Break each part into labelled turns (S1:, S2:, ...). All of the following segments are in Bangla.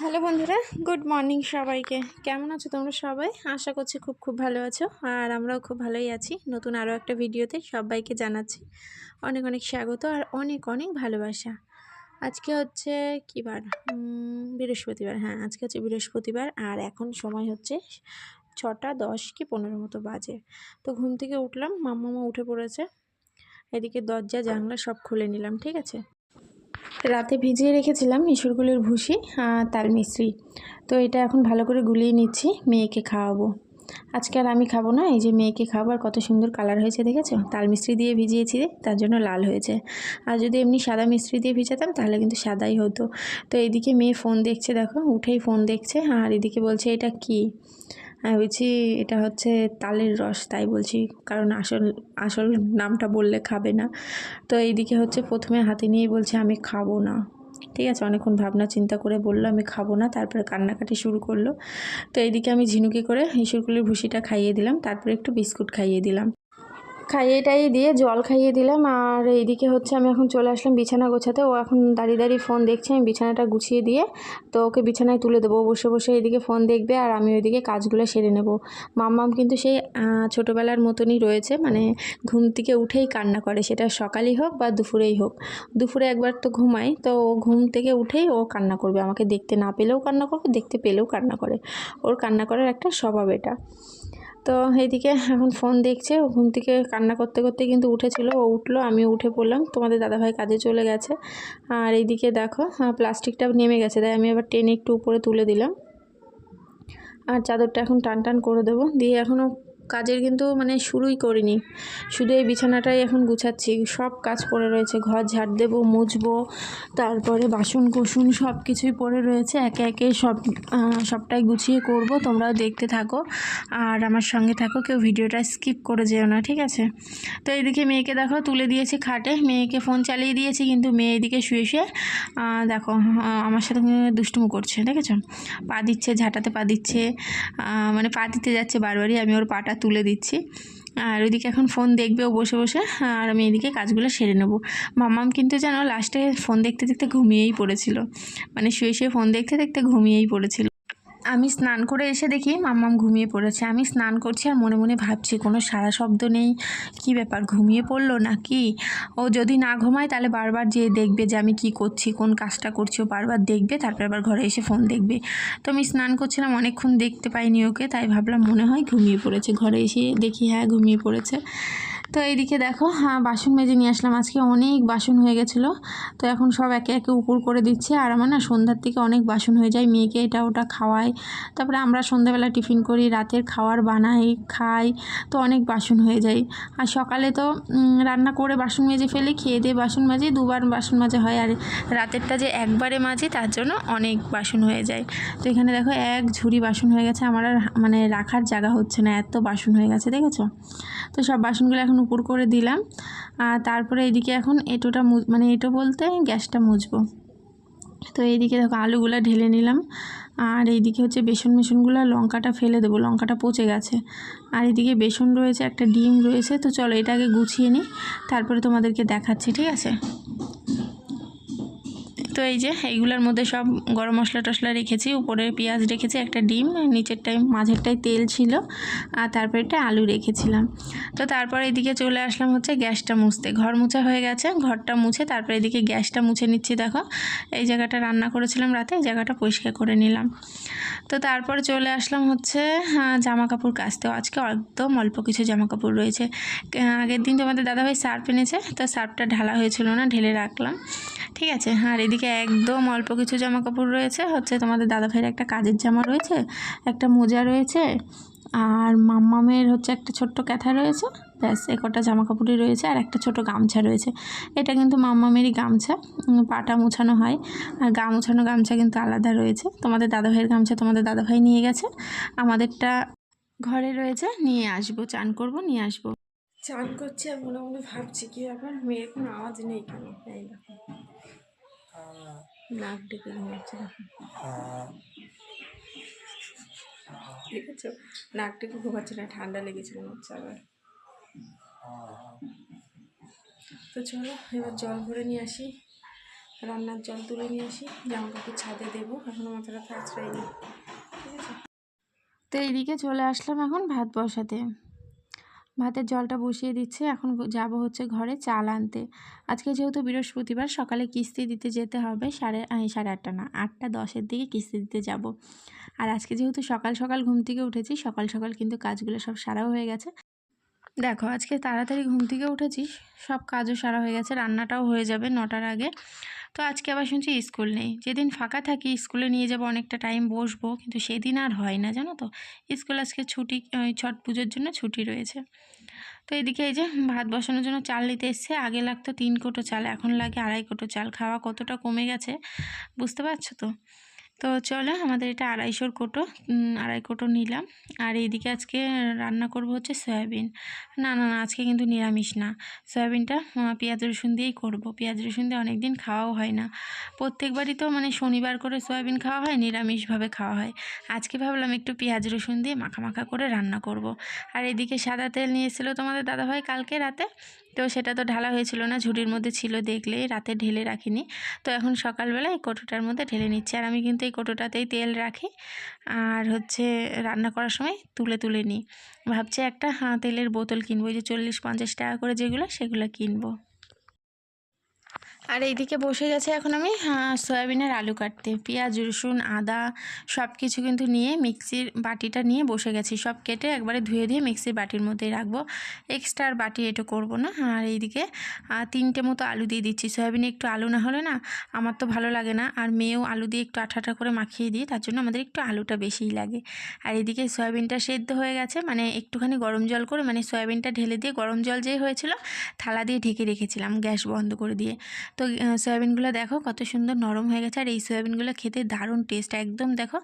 S1: হ্যালো বন্ধুরা, গুড মর্নিং সবাইকে। কেমন আছো তোমরা সবাই? আশা করছি খুব ভালো আছো, আর আমরাও খুব ভালোই আছি। নতুন আরও একটা ভিডিওতে সবাইকে জানাচ্ছি অনেক অনেক স্বাগত আর অনেক অনেক ভালোবাসা। আজকে হচ্ছে কী বার? বৃহস্পতিবার। হ্যাঁ, আজকে হচ্ছে বৃহস্পতিবার, আর এখন সময় হচ্ছে 6টা 10 কি 15 মতো বাজে। তো ঘুম থেকে উঠলাম, মাম্মামা উঠে পড়েছে। এদিকে দরজা জানলা সব খুলে নিলাম, ঠিক আছে। রাতে ভিজিয়ে রেখেছিলাম ইঁচড়গুলির ভুসি আর তাল মিশ্রি, তো এটা এখন ভালো করে গুলিয়ে নিচ্ছি, মেয়েকে খাওয়াবো। আজকে আর আমি খাবো না, এই যে মেয়েকে খাবো। আর কত সুন্দর কালার হয়েছে দেখেছো? তাল মিশ্রি দিয়ে ভিজিয়েছি, তার জন্য লাল হয়েছে। আর যদি এমনি সাদা মিশ্রি দিয়ে ভিজাতাম তাহলে কিন্তু সাদাই হতো। তো এইদিকে মেয়ে ফোন দেখছে, দেখো উঠেই ফোন দেখছে, আর এদিকে বলছে এটা কি। আমি বলছি এটা হচ্ছে তালের রস, তাই বলছি, কারণ আসল নামটা বললে খাবে না। তো এইদিকে হচ্ছে প্রথমে হাতে নিয়েই বলছে আমি খাবো না, ঠিক আছে। অনেকক্ষণ ভাবনা চিন্তা করে বললো আমি খাবো না, তারপরে কান্নাকাটি শুরু করলো। তো এইদিকে আমি ঝিনুকে করে ইঁচড়গুলির ভুসিটা খাইয়ে দিলাম, তারপরে একটু বিস্কুট খাইয়ে দিলাম, খাইয়ে টাইয়ে দিয়ে জল খাইয়ে দিলাম। আর এইদিকে হচ্ছে আমি এখন চলে আসলাম বিছানা গোছাতে। ও এখন দাঁড়িয়ে দাঁড়িয়ে ফোন দেখছে, আমি বিছানাটা গুছিয়ে দিয়ে তো ওকে বিছানায় তুলে দেবো। বসে বসে এদিকে ফোন দেখবে আর আমি ওইদিকে কাজগুলো সেরে নেব। মাম্মাম কিন্তু সেই ছোটোবেলার মতনই রয়েছে, মানে ঘুম থেকে উঠেই কান্না করে, সেটা সকালই হোক বা দুপুরেই হোক। দুপুরে একবার তো ঘুমায়, তো ঘুম থেকে উঠেই ও কান্না করবে, আমাকে দেখতে না পেলেও কান্না করবে, দেখতে পেলেও কান্না করে। ওর কান্না করার একটা স্বভাব এটা। তো এইদিকে এখন ফোন দেখছে, ও ঘুম থেকে কান্না করতে করতে কিন্তু উঠেছিল। ও উঠলো, আমি উঠে পড়লাম, তোমাদের দাদাভাই কাজে চলে গেছে। আর এইদিকে দেখো প্লাস্টিকটা নেমে গেছে, তাই আমি আবার টেনে একটু উপরে তুলে দিলাম। আর চাদরটা এখন টান টান করে দেবো, দিয়ে এখনও কাজের কিন্তু মানে শুরুই করিনি, শুধু এই বিছানাটাই এখন গুছাচ্ছি। সব কাজ পড়ে রয়েছে, ঘর ঝাড় দেবো, মুছবো, তারপরে বাসন কোসন সব কিছুই পড়ে রয়েছে। একে একে সবটাই গুছিয়ে করব। তোমরাও দেখতে থাকো আর আমার সঙ্গে থাকো, কেউ ভিডিওটা স্কিপ করে যেও না, ঠিক আছে। তো এইদিকে মেয়েকে দেখো তুলে দিয়েছি খাটে, মেয়েকে ফোন চালিয়ে দিয়েছি, কিন্তু মেয়ে এদিকে শুয়ে শুয়ে দেখো আমার সাথে দুষ্টুমো করছে, দেখেছো? পা দিচ্ছে, ঝাঁটাতে পা দিচ্ছে, মানে পা দিতে যাচ্ছে বারবারই, আমি ওর পাটা তুলে দিচ্ছি। আর ওইদিকে এখন ফোন দেখবে ও বসে বসে, আর আমি এদিকে কাজগুলো সেরে নেবো। মাম্মাম কিন্তু জানো লাস্টে ফোন দেখতে দেখতে ঘুমিয়েই পড়েছিল, মানে শুয়ে শুয়ে ফোন দেখতে দেখতে ঘুমিয়েই পড়েছিল। আমি স্নান করে এসে দেখি মাম্মাম ঘুমিয়ে পড়েছে। আমি স্নান করছি আর মনে মনে ভাবছি কোনো সারা শব্দ নেই, কি ব্যাপার, ঘুমিয়ে পড়লো নাকি? ও যদি না ঘুমায় তাহলে বারবার যে দেখবে যে আমি কি করছি, কোন কাজটা করছি, ও বারবার দেখবে, তারপর আবার ঘরে এসে ফোন দেখবে। তো আমি স্নান করছিলাম, অনেকক্ষণ দেখতে পাইনি ওকে, তাই ভাবলাম মনে হয় ঘুমিয়ে পড়েছে। ঘরে এসে দেখি হ্যাঁ ঘুমিয়ে পড়েছে। তো এইদিকে দেখো বাসন মেজে নিয়ে আসলাম, আজকে অনেক বাসন হয়ে গেছিলো। তো এখন সব একে একে উপর করে দিচ্ছি। আর আমার না সন্ধ্যার থেকে অনেক বাসন হয়ে যায়, মেয়েকে এটা ওটা খাওয়াই, তারপরে আমরা সন্ধ্যাবেলা টিফিন করি, রাতের খাওয়ার বানাই, খাই, তো অনেক বাসন হয়ে যায়। আর সকালে তো রান্না করে বাসন মেজে ফেলি, খেয়ে দিয়ে বাসন মাজি, দুবার বাসন মাজা হয়। আর রাতেরটা যে একবারে মাজি, তার জন্য অনেক বাসন হয়ে যায়। তো এখানে দেখো এক ঝুড়ি বাসন হয়ে গেছে, আমার আর মানে রাখার জায়গা হচ্ছে না, এত বাসন হয়ে গেছে, দেখেছো? তো সব বাসনগুলো এখন উপর করে দিলাম। আর তারপরে এইদিকে এখন এঁটোটা মানে এঁটো বলতে গ্যাসটা মুছবো। তো এইদিকে দেখো আলুগুলো ঢেলে নিলাম, আর এইদিকে হচ্ছে বেসনগুলো, লঙ্কাটা ফেলে দেবো, লঙ্কাটা পচে গেছে। আর এদিকে বেসন রয়েছে, একটা ডিম রয়েছে। তো চলো এটাকে গুছিয়ে নিই, তারপরে তোমাদেরকে দেখাচ্ছি, ঠিক আছে। তো এই যে এইগুলোর মধ্যে সব গরম মশলা টশলা রেখেছি, উপরে পেঁয়াজ রেখেছি, একটা ডিম, নিচেরটায় মাঝেরটায় তেল ছিল, আর তারপরে একটা আলু রেখেছিলাম। তো তারপরে এদিকে চলে আসলাম হচ্ছে গ্যাসটা মুছতে। ঘর মুছা হয়ে গেছে, ঘরটা মুছে তারপরে এদিকে গ্যাসটা মুছে নিচ্ছি। দেখো এই জায়গাটা রান্না করেছিলাম রাতে, এই জায়গাটা পরিষ্কার করে নিলাম। তো তারপরে চলে আসলাম হচ্ছে জামা কাপড় কাচতেও। আজকে একদম অল্প কিছু জামা কাপড় রয়েছে। আগের দিন তোমাদের দাদাভাই সার্ফ এনেছে, তো সার্ফটা ঢালা হয়েছিল না, ঢেলে রাখলাম, ঠিক আছে। আর এদিকে একদম অল্প কিছু জামা কাপড় রয়েছে, হচ্ছে তোমাদের দাদাভাইয়ের একটা কাজের জামা রয়েছে, একটা মোজা রয়েছে, আর মাম্মামের হচ্ছে একটা ছোট্ট ক্যাথা রয়েছে, ব্যাস এ কটা জামা কাপড়ই রয়েছে। আর একটা ছোট গামছা রয়েছে, এটা কিন্তু মাম্মামেরই গামছা, পাটা মুছানো হয়। আর গা মুছানো গামছা কিন্তু আলাদা রয়েছে। তোমাদের দাদাভাইয়ের গামছা তোমাদের দাদাভাই নিয়ে গেছে, আমাদেরটা ঘরে রয়েছে, নিয়ে আসবো, চান করব, নিয়ে আসবো। চান করছি আর মনে মনে ভাবছি কি ব্যাপার, মেয়ের কোনো আওয়াজ নেই কেন? এই দেখো নাক ডেকে ঘুমাচ্ছে, দেখেছো? নাক ডেকে ঘুমাচ্ছে না, ঠান্ডা লেগেছে মনে হচ্ছে আবার। তো চলো এবার জল ভরে নিয়ে আসি, রান্নার জল তুলে নিয়ে আসি, জামা কাপড় ছাদে দেবো, এখনও মাথাটা আঁচড়াইনি। ঠিক আছে, তো এইদিকে চলে আসলাম এখন ভাত বসাতে। ভাতের জলটা বসিয়ে দিচ্ছে, এখন যাব হচ্ছে ঘরে চাল আনতে। আজকে যেহেতু বৃহস্পতিবার, সকালে কিস্তি দিতে যেতে হবে, সাড়ে 8টা না 8টা 10-এর দিকে কিস্তি দিতে যাব। আর আজকে যেহেতু সকাল সকাল ঘুম থেকে উঠেছি, সকাল সকাল কিন্তু কাজগুলো সব সারাও হয়ে গেছে। দেখো আজকে তাড়াতাড়ি ঘুম থেকে উঠেছি, সব কাজও সারা হয়ে গেছে, রান্নাটাও হয়ে যাবে 9টার আগে। তো আজকে আবার শুনছি স্কুল নেই। যেদিন ফাঁকা থাকি স্কুলে নিয়ে যাব, অনেকটা টাইম বসবো, কিন্তু সেদিন আর হয় না জানো তো। স্কুল আজকে ছুটি, ছট পুজোর জন্য ছুটি রয়েছে। তো এদিকে এই যে ভাত বসানোর জন্য চাল নিতে এসছে। আগে লাগতো 3 কোটো চাল, এখন লাগে 2.5 কোটো চাল। খাওয়া কতটা কমে গেছে বুঝতে পারছো তো। তো চলো, আমাদের এটা 250 কোটো, 2.5 কোটো নিলাম। আর এইদিকে আজকে রান্না করব হচ্ছে সয়াবিন। না না না, আজকে কিন্তু নিরামিষ না, সয়াবিনটা পেঁয়াজ রসুন দিয়েই করব। পেঁয়াজ রসুন দিয়ে অনেক দিন খাওয়াও হয় না। প্রত্যেকবারই তো মানে শনিবার করে সয়াবিন খাওয়া হয়, নিরামিষভাবে খাওয়া হয়। আজকে ভাবলাম একটু পেঁয়াজ রসুন দিয়ে মাখা মাখা করে রান্না করব। আর এদিকে সাদা তেল নিয়ে এসেছিলো তোমাদের দাদাভাই কালকে রাতে, তো সেটা তো ঢালা হয়েছিল না, ঝুড়ির মধ্যে ছিল দেখলে, রাতে ঢেলে রাখিনি। তো এখন সকালবেলা এই কোটোটার মধ্যে ঢেলে নিচ্ছি। আর আমি কিন্তু এই কোটোটাতেই তেল রাখি, আর হচ্ছে রান্না করার সময় তুলে তুলে নিই। ভাবছি একটা তেলের বোতল কিনবো, ওই যে 40-50 টাকা করে যেগুলো, সেগুলো কিনবো। আর এইদিকে বসে গেছে এখন আমি সয়াবিনের আলু কাটতে। পেঁয়াজ রসুন আদা সব কিছু কিন্তু নিয়ে মিক্সির বাটিটা নিয়ে বসে গেছি। সব কেটে একবারে ধুয়ে দিয়ে মিক্সির বাটির মধ্যেই রাখবো, এক্সট্রা আর বাটি এটো করবো না। আর এইদিকে 3টে মতো আলু দিয়ে দিচ্ছি। সয়াবিনে একটু আলু না হলে না আমার তো ভালো লাগে না, আর মেয়েও আলু দিয়ে একটু আঠা আঠা করে মাখিয়ে দিই, তার জন্য আমাদের একটু আলুটা বেশিই লাগে। আর এদিকে সয়াবিনটা সেদ্ধ হয়ে গেছে, মানে একটুখানি গরম জল করে, মানে সয়াবিনটা ঢেলে দিয়ে গরম জল যেই হয়েছিল থালা দিয়ে ঢেকে রেখেছিলাম গ্যাস বন্ধ করে দিয়ে। তো সয়াবিনগুলো দেখো কত সুন্দর নরম হয়ে গেছে। আর এই সয়াবিনগুলো খেতে দারুণ টেস্ট, একদম দেখো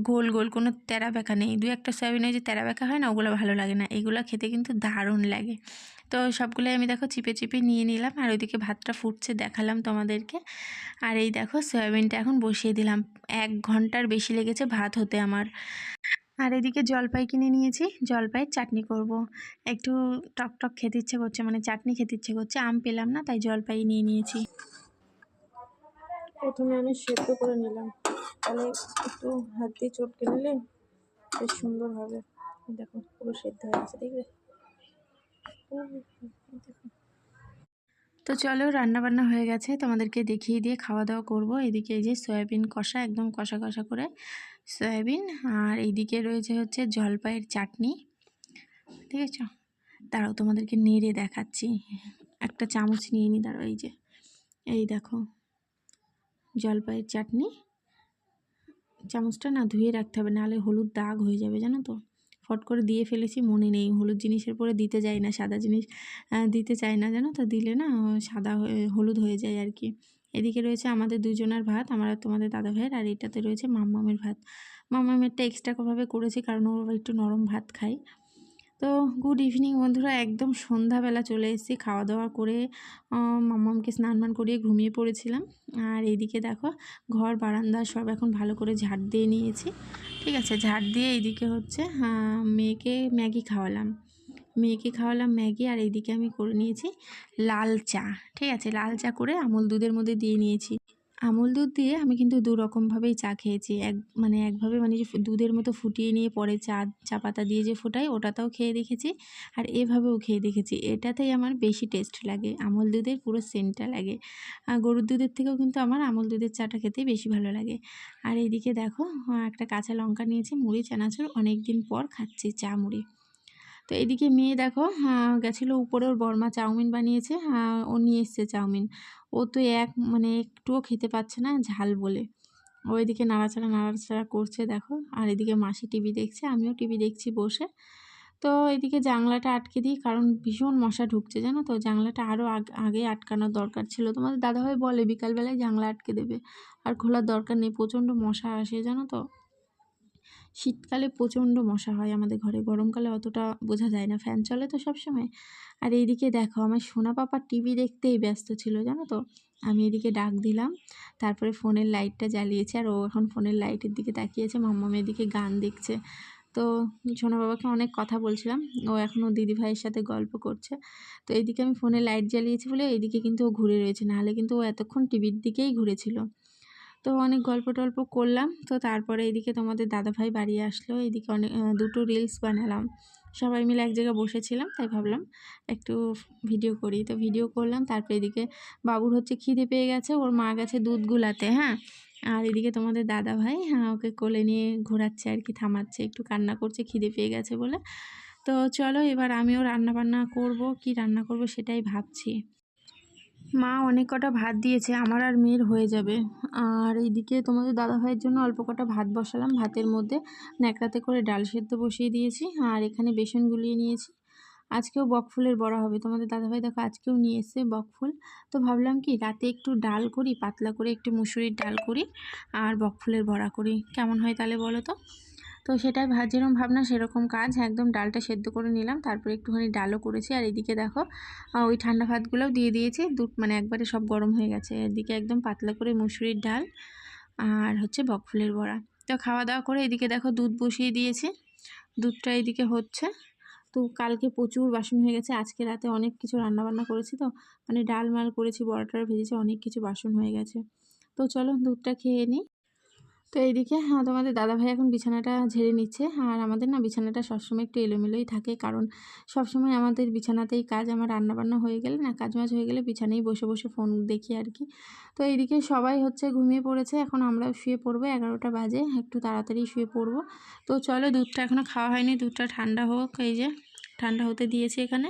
S1: গোল গোল, কোনো তেরা বেঁকা নেই। 2-1টা সয়াবিনে যে তেরা বেঁকা হয় না, ওগুলো ভালো লাগে না, এগুলো খেতে কিন্তু দারুণ লাগে। তো সবগুলোই আমি দেখো চিপে চিপে নিয়ে নিলাম। আর ওইদিকে ভাতটা ফুটছে, দেখালাম তোমাদেরকে। আর এই দেখো সয়াবিনটা এখন বসিয়ে দিলাম। 1 ঘন্টার বেশি লেগেছে ভাত হতে আমার। আর এদিকে জলপাই কিনে নিয়েছি, জলপাইয়ের চাটনি করব। একটু টক টক খেতে ইচ্ছে করছে, মানে চাটনি খেতে ইচ্ছে করছে, আম পেলাম না, তাই জলপাই নিয়ে নিয়েছি। প্রথমে আমি সেদ্ধ করে নিলাম, তাহলে একটু হাত দিয়ে চটকে নিলে বেশ সুন্দর হবে। দেখো পুরো সেদ্ধ হয়ে গেছে, দেখবে। তো চলো, রান্না বান্না হয়ে গেছে, তোমাদেরকে দেখিয়ে দিয়ে খাওয়া দাওয়া করব। এদিকে এই যে সয়াবিন কষা, একদম কষা কষা করে সয়াবিন, আর এইদিকে রয়েছে হচ্ছে জলপাইয়ের চাটনি। ঠিক আছে, দাঁড়াও তোমাদেরকে নেড়ে দেখাচ্ছি। একটা চামচ নিয়ে নিই, দাঁড়াও। এই যে এই দেখো জলপাইয়ের চাটনি। চামচটা না ধুয়ে রাখতে হবে, নাহলে হলুদ দাগ হয়ে যাবে জানো তো। ফট করে দিয়ে ফেলেছি, মনে নেই। হলুদ জিনিসের পরে দিতে যাই না, সাদা জিনিস দিতে চাই না জানো তো, দিলে না সাদা হলুদ হয়ে যায় আর কি। এদিকে রয়েছে আমাদের দুজনের ভাত, আমার আর তোমাদের দাদা ভাইয়ের। আর এটাতে রয়েছে মাম্মামের ভাত। মাম্মামেরটা এক্সট্রাভাবে করেছি, কারণ ও একটু নরম ভাত খায়। তো গুড ইভিনিং বন্ধুরা, একদম সন্ধ্যাবেলা চলে এসেছি। খাওয়া দাওয়া করে মাম্মামকে স্নান মান করিয়ে ঘুমিয়ে পড়েছিলাম। আর এইদিকে দেখো ঘর বারান্দা সব এখন ভালো করে ঝাড় দিয়ে নিয়েছি। ঠিক আছে, ঝাড় দিয়ে এইদিকে হচ্ছে মেয়েকে ম্যাগি খাওয়ালাম। ম্যাগি। আর এইদিকে আমি করে নিয়েছি লাল চা। ঠিক আছে, লাল চা করে আমুল দুধের মধ্যে দিয়ে নিয়েছি। আমুল দুধ দিয়ে আমি কিন্তু 2 রকমভাবেই চা খেয়েছি। একভাবে মানে যে দুধের মতো ফুটিয়ে নিয়ে পরে চা পাতা দিয়ে যে ফোটাই, ওটাতেও খেয়ে দেখেছি। আর এভাবেও খেয়ে দেখেছি, এটাতেই আমার বেশি টেস্ট লাগে। আমুল দুধের পুরো সেন্টটা লাগে। গরুর দুধের থেকেও কিন্তু আমার আমুল দুধের চাটা খেতেই বেশি ভালো লাগে। আর এইদিকে দেখো একটা কাঁচা লঙ্কা নিয়েছি, মুড়ি চানাচুর, অনেক দিন পর খাচ্ছি চা মুড়ি। তো এদিকে মেয়ে দেখো গেছিলো উপরে, ওর বর্মা চাউমিন বানিয়েছে, ও নিয়ে এসছে চাউমিন। ও তো মানে একটুও খেতে পাচ্ছে না ঝাল বলে। ও এদিকে নাড়াচাড়া করছে দেখো। আর এদিকে মাসি টিভি দেখছে, আমিও টিভি দেখছি বসে। তো এদিকে জানলাটা আটকে দিই, কারণ ভীষণ মশা ঢুকছে জানো তো। জানলাটা আরও আগে আটকানোর দরকার ছিল। তোমাদের দাদাভাই বলে বিকালবেলায় জানলা আটকে দেবে, আর খোলার দরকার নেই, প্রচণ্ড মশা আসে জানো তো। শীতকালে প্রচণ্ড মশা হয় আমাদের ঘরে, গরমকালে অতটা বোঝা যায় না, ফ্যান চলে তো সবসময়। আর এইদিকে দেখো আমার সোনা পাপা টিভি দেখতেই ব্যস্ত ছিল জানো তো। আমি এদিকে ডাক দিলাম, তারপরে ফোনের লাইটটা জ্বালিয়েছে, আর ও এখন ফোনের লাইটের দিকে তাকিয়েছে, মাম্মামের দিকে গান দেখছে। তো সোনা বাবাকে অনেক কথা বলছিলাম, ও এখনও দিদিভাইয়ের সাথে গল্প করছে। তো এইদিকে আমি ফোনে লাইট জ্বালিয়েছি বলে এইদিকে কিন্তু ও ঘুরে রয়েছে, নাহলে কিন্তু ও এতক্ষণ টিভির দিকেই ঘুরেছিল। তো অনেক গল্প টল্প করলাম। তো তারপরে এইদিকে তোমাদের দাদাভাই বাড়ি আসলো, এইদিকে অনেক দুটো রিলস বানালাম, সবাই মিলে এক জায়গায় বসেছিলাম, তাই ভাবলাম একটু ভিডিও করি। তো ভিডিও করলাম। তারপরে এদিকে বাবুর হচ্ছে খিদে পেয়ে গেছে, ওর মা গেছে দুধ গুলাতে, হ্যাঁ। আর এদিকে তোমাদের দাদাভাই ওকে কোলে নিয়ে ঘোরাচ্ছে আর কি, থামাচ্ছে, একটু কান্না করছে খিদে পেয়ে গেছে বলে। তো চলো এবার আমিও রান্না বান্না করব, কি রান্না করব সেটাই ভাবছি। মা অনেক কটা ভাত দিয়েছে, আমার আর মেয়ের হয়ে যাবে। আর এইদিকে তোমাদের দাদাভাইয়ের জন্য অল্প কটা ভাত বসালাম, ভাতের মধ্যে ন্যাকড়াতে করে ডাল সেদ্ধ বসিয়ে দিয়েছি। আর এখানে বেসন গুলিয়ে নিয়েছি। আজকেও বকফুলের বড়া হবে, তোমাদের দাদাভাই দেখো আজকেও নিয়ে এসছে বকফুল। তো ভাবলাম কি রাতে একটু ডাল করি, পাতলা করে একটু মুসুরির ডাল করি আর বকফুলের বড়া করি, কেমন হয় তাহলে বলো তো। তো সেটাই যেরকম ভাবনা সেরকম কাজ, একদম ডালটা সেদ্ধ করে নিলাম, তারপরে একটুখানি ডালও করেছি। আর এদিকে দেখো ওই ঠান্ডা ভাতগুলোও দিয়ে দিয়েছি, মানে একবারে সব গরম হয়ে গেছে। এদিকে একদম পাতলা করে মুসুরির ডাল আর হচ্ছে বকফুলের বড়া। তো খাওয়া দাওয়া করে এদিকে দেখো দুধ বসিয়ে দিয়েছি, দুধটা এদিকে হচ্ছে। তো কালকে প্রচুর বাসন হয়ে গেছে, আজকে রাতে অনেক কিছু রান্নাবান্না করেছি, তো মানে ডাল মাল করেছি, বড়াটা ভেজেছি, অনেক কিছু বাসন হয়ে গেছে। তো চলো দুধটা খেয়ে নিই। তো এইদিকে তোমাদের দাদাভাই এখন বিছানাটা ঝেড়ে নিচ্ছে। আর আমাদের না বিছানাটা সবসময় একটু এলোমেলোই থাকে, কারণ সবসময় আমাদের বিছানাতেই কাজ। আমার রান্নাবান্না হয়ে গেলে না, কাজ মাজ হয়ে গেলে বিছানায় বসে বসে ফোন দেখি আর কি। তো এইদিকে সবাই হচ্ছে ঘুমিয়ে পড়েছে, এখন আমরাও শুয়ে পড়বো, 11টা বাজে, একটু তাড়াতাড়ি শুয়ে পড়বো। তো চলো দুধটা এখনও খাওয়া হয়নি, দুধটা ঠান্ডা হোক, এই যে ঠান্ডা হতে দিয়েছি এখানে।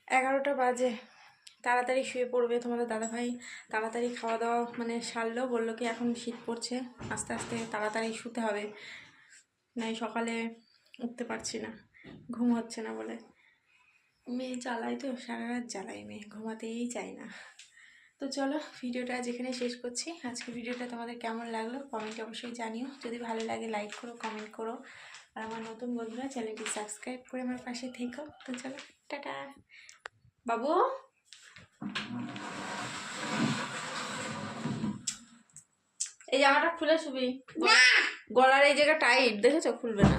S1: 11টা বাজে, তাড়াতাড়ি শুয়ে পড়বে তোমাদের দাদাভাই। তাড়াতাড়ি খাওয়া দাওয়া মানে সারলো, বললো কি এখন শীত পড়ছে, আস্তে আস্তে তাড়াতাড়ি শুতে হবে, নাই সকালে উঠতে পারছি না, ঘুম হচ্ছে না বলে। মেয়ে জ্বালায় তো, সারা রাত জ্বালাই, মেয়ে ঘুমাতেই চায় না। তো চলো ভিডিওটা আজ এখানে শেষ করছি। আজকে ভিডিওটা তোমাদের কেমন লাগলো কমেন্টে অবশ্যই জানিও, যদি ভালো লাগে লাইক করো, কমেন্ট করো। আর আমার নতুন বন্ধুরা চ্যানেলটি সাবস্ক্রাইব করে আমার পাশে থেকো। তো চলো টাটা। বাবু এই জামাটা খুলে শুবি, গলার এই জায়গা টাইট, দেখেছো, খুলবে না।